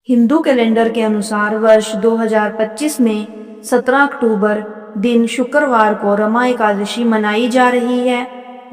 Hindu calendar के अनुसार वर्ष 2025 में 17 अक्टूबर दिन शुक्रवार को रमा एकादशी मनाई जा रही है।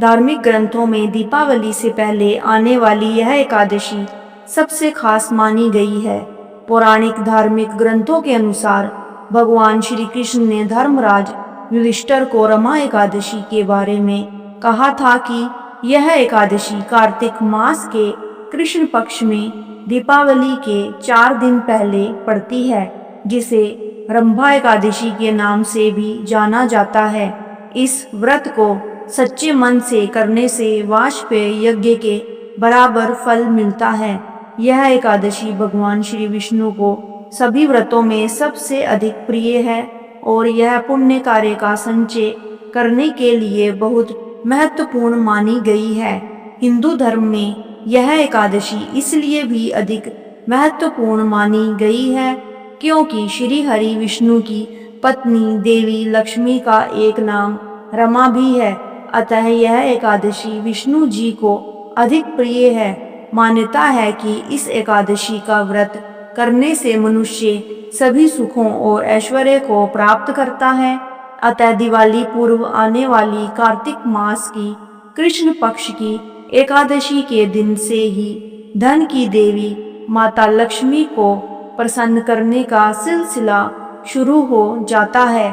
धार्मिक ग्रंथों में दीपावली से पहले आने वाली यह एकादशी सबसे खास मानी गई है। पौराणिक धार्मिक ग्रंथों के अनुसार भगवान श्री कृष्ण ने धर्मराज युधिष्ठिर को रमा एकादशी के बारे में कहा था कि यह एकादशी कार्तिक मास के कृष्ण पक्ष में दीपावली के 4 दिन पहले पड़ती है, जिसे रंभा एकादशी के नाम से भी जाना जाता है। इस व्रत को सच्चे मन से करने से वाजपेय यज्ञ के बराबर फल मिलता है। यह एकादशी भगवान श्री विष्णु को सभी व्रतों में सबसे अधिक प्रिय है और यह पुण्य कार्य का संचय करने के लिए बहुत महत्वपूर्ण मानी गई है। हिंदू धर्म में यह एकादशी इसलिए भी अधिक महत्वपूर्ण मानी गई है क्योंकि श्री हरि विष्णु की पत्नी देवी लक्ष्मी का एक नाम रमा भी है। अतः यह एकादशी विष्णु जी को अधिक प्रिय है। मान्यता है कि इस एकादशी का व्रत करने से मनुष्य सभी सुखों और ऐश्वर्य को प्राप्त करता है। अतः दिवाली पूर्व आने वाली कार्तिक मास की कृष्ण पक्ष की एकादशी के दिन से ही धन की देवी माता लक्ष्मी को प्रसन्न करने का सिलसिला शुरू हो जाता है।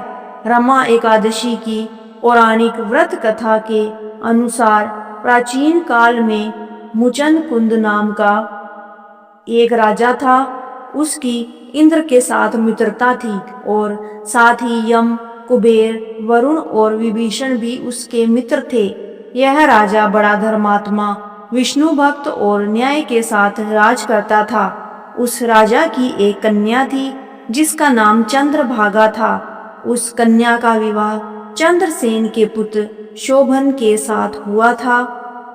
रमा एकादशी की पौराणिक व्रत कथा के अनुसार प्राचीन काल में मुचंद कुंद नाम का एक राजा था। उसकी इंद्र के साथ मित्रता थी और साथ ही यम, कुबेर, वरुण और विभीषण भी उसके मित्र थे। यह राजा बड़ा धर्मात्मा, विष्णु भक्त और न्याय के साथ राज करता था। उस राजा की एक कन्या थी जिसका नाम चंद्रभागा था। उस कन्या का विवाह चंद्रसेन के पुत्र शोभन के साथ हुआ था।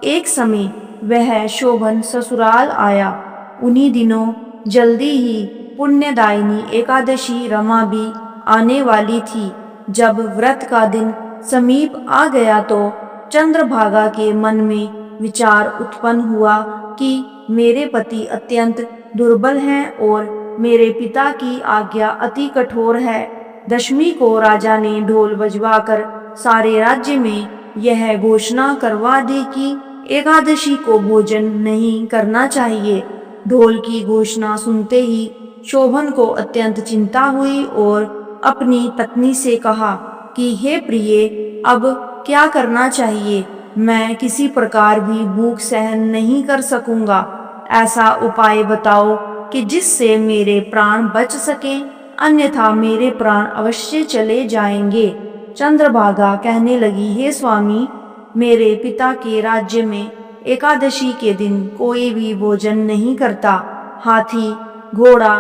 एक समय वह शोभन ससुराल आया। उन्हीं दिनों जल्दी ही पुण्यदायिनी एकादशी रमा भी आने वाली थी। जब व्रत का दिन समीप आ गया तो चंद्रभागा के मन में विचार उत्पन्न हुआ कि मेरे पति अत्यंत दुर्बल हैं और मेरे पिता की आज्ञा अति कठोर है। दशमी को राजा ने ढोल बजवाकर सारे राज्य में यह घोषणा करवा दी कि एकादशी को भोजन नहीं करना चाहिए। ढोल की घोषणा सुनते ही शोभन को अत्यंत चिंता हुई और अपनी पत्नी से कहा कि हे प्रिय, अब क्या करना चाहिए? मैं किसी प्रकार भी भूख सहन नहीं कर सकूंगा। ऐसा उपाय बताओ कि जिससे मेरे प्राण बच सकें, अन्यथा मेरे प्राण अवश्य चले जाएंगे। चंद्रभागा कहने लगी, हे स्वामी, मेरे पिता के राज्य में एकादशी के दिन कोई भी भोजन नहीं करता। हाथी, घोड़ा,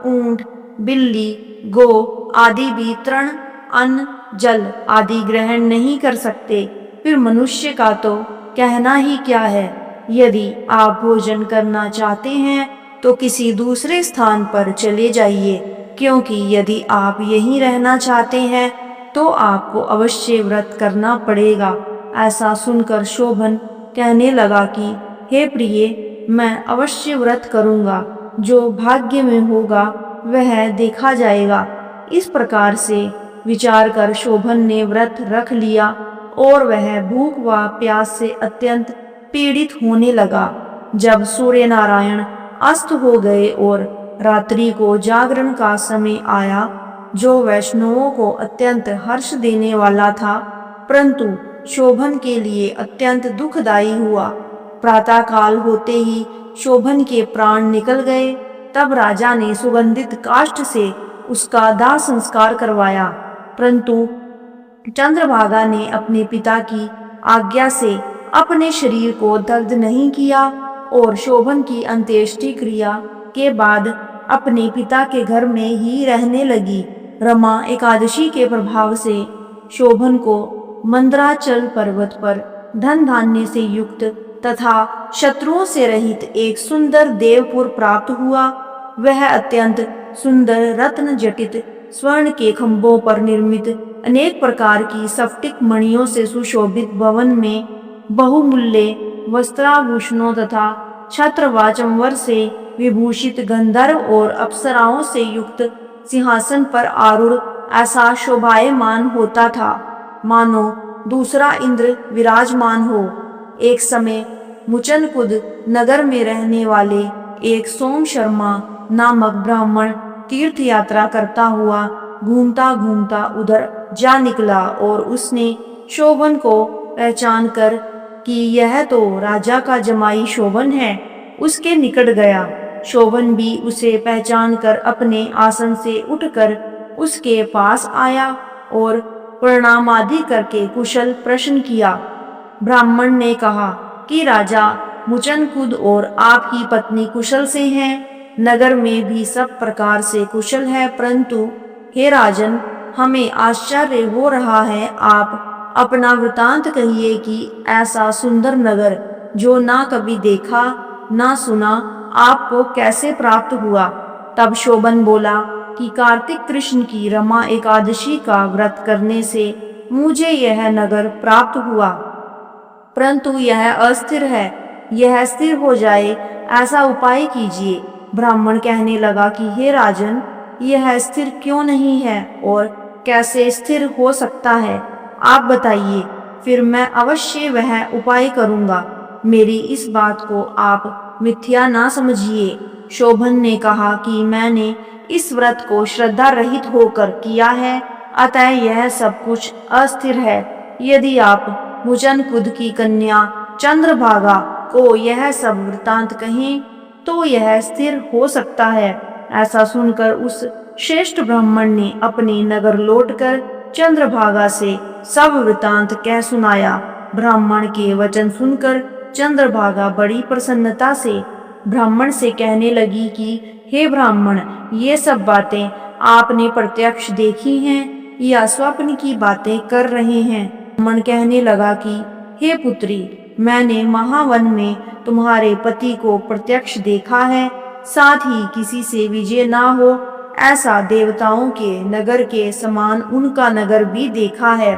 ऊंट, बिल्ली, गो आदि भी तृण, अन्न, जल आदि ग्रहण नहीं कर सकते। फिर मनुष्य का तो कहना ही क्या है। यदि आप भोजन करना चाहते हैं तो किसी दूसरे स्थान पर चले जाइए, क्योंकि यदि आप यहीं रहना चाहते हैं तो आपको अवश्य व्रत करना पड़ेगा। ऐसा सुनकर शोभन कहने लगा कि हे प्रिय, मैं अवश्य व्रत करूंगा। जो भाग्य में होगा वह देखा जाएगा। इस प्रकार से विचार कर शोभन ने व्रत रख लिया और वह भूख व प्यास से अत्यंत पीड़ित होने लगा। जब सूर्य नारायण अस्त हो गए और रात्रि को जागरण का समय आया, जो वैष्णवों को अत्यंत हर्ष देने वाला था, परंतु शोभन के लिए अत्यंत दुखदायी हुआ। प्रातः काल होते ही शोभन के प्राण निकल गए। तब राजा ने सुगंधित काष्ठ से उसका दाह संस्कार करवाया, परंतु चंद्रभागा ने अपने पिता की आज्ञा से अपने शरीर को दग्ध नहीं किया और शोभन की अंत्येष्टि क्रिया के बाद अपने पिता के घर में ही रहने लगी। रमा एकादशी के प्रभाव से शोभन को मंदराचल पर्वत पर धन धान्य से युक्त तथा शत्रुओं से रहित एक सुंदर देवपुर प्राप्त हुआ। वह अत्यंत सुंदर रत्न जटित स्वर्ण के खंभों पर निर्मित अनेक प्रकार की स्फटिक मणियों से सुशोभित भवन में बहुमूल्य वस्त्राभूषणों तथा छत्र व चंवर से विभूषित गंधर्व और अप्सराओं से युक्त सिंहासन पर आरूढ़ ऐसा शोभायमान होता था, मानो दूसरा इंद्र विराजमान हो। एक समय मुचनकुद नगर में रहने वाले एक सोम शर्मा नामक ब्राह्मण तीर्थ यात्रा करता हुआ घूमता घूमता उधर जा निकला और उसने शोभन को पहचान कर कि यह तो राजा का जमाई शोभन है, उसके निकट गया। शोभन भी उसे पहचान कर अपने आसन से उठकर उसके पास आया और प्रणाम आदि करके कुशल प्रश्न किया। ब्राह्मण ने कहा कि राजा मुचनकुद और आपकी पत्नी कुशल से हैं, नगर में भी सब प्रकार से कुशल है, परंतु हे राजन, हमें आश्चर्य हो रहा है। आप अपना वृतांत कहिए कि ऐसा सुंदर नगर जो ना कभी देखा ना सुना, आपको कैसे प्राप्त हुआ। तब शोभन बोला कि कार्तिक कृष्ण की रमा एकादशी का व्रत करने से मुझे यह नगर प्राप्त हुआ, परंतु यह अस्थिर है, यह स्थिर हो जाए ऐसा उपाय कीजिए। ब्राह्मण कहने लगा कि हे राजन, यह स्थिर क्यों नहीं है और कैसे स्थिर हो सकता है, आप बताइए, फिर मैं अवश्य वह उपाय करूंगा। मेरी इस बात को आप मिथ्या ना समझिए। शोभन ने कहा कि मैंने इस व्रत को श्रद्धा रहित होकर किया है, अतः यह सब कुछ अस्थिर है। यदि आप मुचनकुद की कन्या चंद्रभागा को यह सब वृतांत कहें तो यह स्थिर हो सकता है। ऐसा सुनकर उस श्रेष्ठ ब्राह्मण ने अपने नगर लौटकर चंद्रभागा से सब वृतांत कह सुनाया। ब्राह्मण के वचन सुनकर चंद्रभागा बड़ी प्रसन्नता से ब्राह्मण से कहने लगी कि हे ब्राह्मण, ये सब बातें आपने प्रत्यक्ष देखी हैं या स्वप्न की बातें कर रहे हैं। ब्राह्मण कहने लगा कि हे पुत्री, मैंने महावन में तुम्हारे पति को प्रत्यक्ष देखा है, साथ ही किसी से विजय ना हो ऐसा देवताओं के नगर के समान उनका नगर भी देखा है।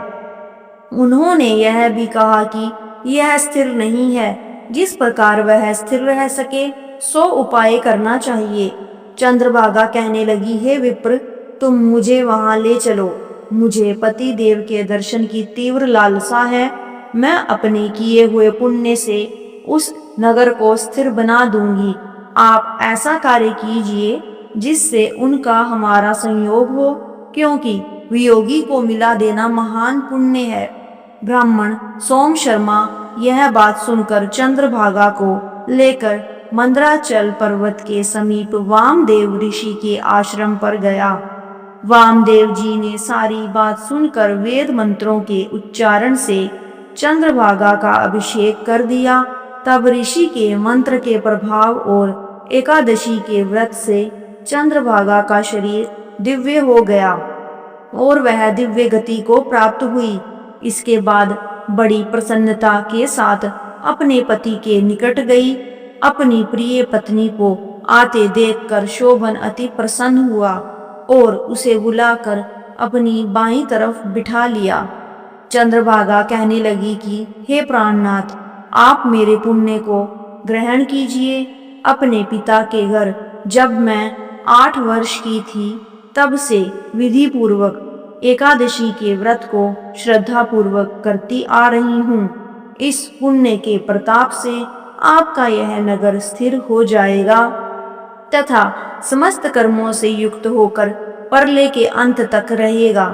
उन्होंने यह भी कहा कि यह स्थिर नहीं है, जिस प्रकार वह स्थिर रह सके सो उपाय करना चाहिए। चंद्रभागा कहने लगी, हे विप्र, तुम मुझे वहां ले चलो, मुझे पति देव के दर्शन की तीव्र लालसा है। मैं अपने किए हुए पुण्य से उस नगर को स्थिर बना दूंगी। आप ऐसा कार्य कीजिए जिससे उनका हमारा संयोग हो, क्योंकि वियोगी को मिला देना महान पुण्य है। ब्राह्मण सोम शर्मा यह बात सुनकर चंद्रभागा को लेकर मंदराचल पर्वत के समीप वामदेव ऋषि के आश्रम पर गया। वामदेव जी ने सारी बात सुनकर वेद मंत्रों के उच्चारण से चंद्रभागा का अभिषेक कर दिया। तब ऋषि के मंत्र के प्रभाव और एकादशी के व्रत से चंद्रभागा का शरीर दिव्य हो गया और वह दिव्य गति को प्राप्त हुई। इसके बाद बड़ी प्रसन्नता के साथ अपने पति के निकट गई। अपनी प्रिय पत्नी को आते देखकर शोभन अति प्रसन्न हुआ और उसे बुलाकर अपनी बाईं तरफ बिठा लिया। चंद्रभागा कहने लगी कि हे प्राणनाथ, आप मेरे पुण्य को ग्रहण कीजिए। अपने पिता के घर जब मैं 8 वर्ष की थी तब से विधि पूर्वक एकादशी के व्रत को श्रद्धा पूर्वक करती आ रही हूँ। इस पुण्य के प्रताप से आपका यह नगर स्थिर हो जाएगा तथा समस्त कर्मों से युक्त होकर परले के अंत तक रहेगा।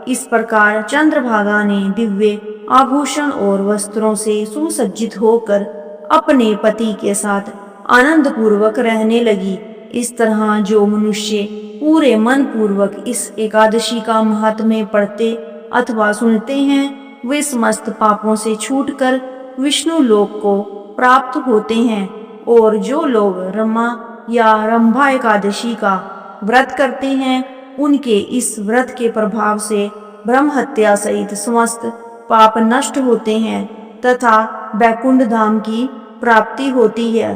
इस प्रकार चंद्रभागा ने दिव्य आभूषण और वस्त्रों से सुसज्जित होकर अपने पति के साथ आनंद पूर्वक रहने लगी। इस तरह जो मनुष्य पूरे मन पूर्वक इस एकादशी का महात्म्य पढ़ते अथवा सुनते हैं, वे समस्त पापों से छूटकर विष्णु लोक को प्राप्त होते हैं। और जो लोग रमा या रंभा एकादशी का व्रत करते हैं, उनके इस व्रत के प्रभाव से ब्रह्म हत्या सहित समस्त पाप नष्ट होते हैं तथा बैकुंठ धाम की प्राप्ति होती है।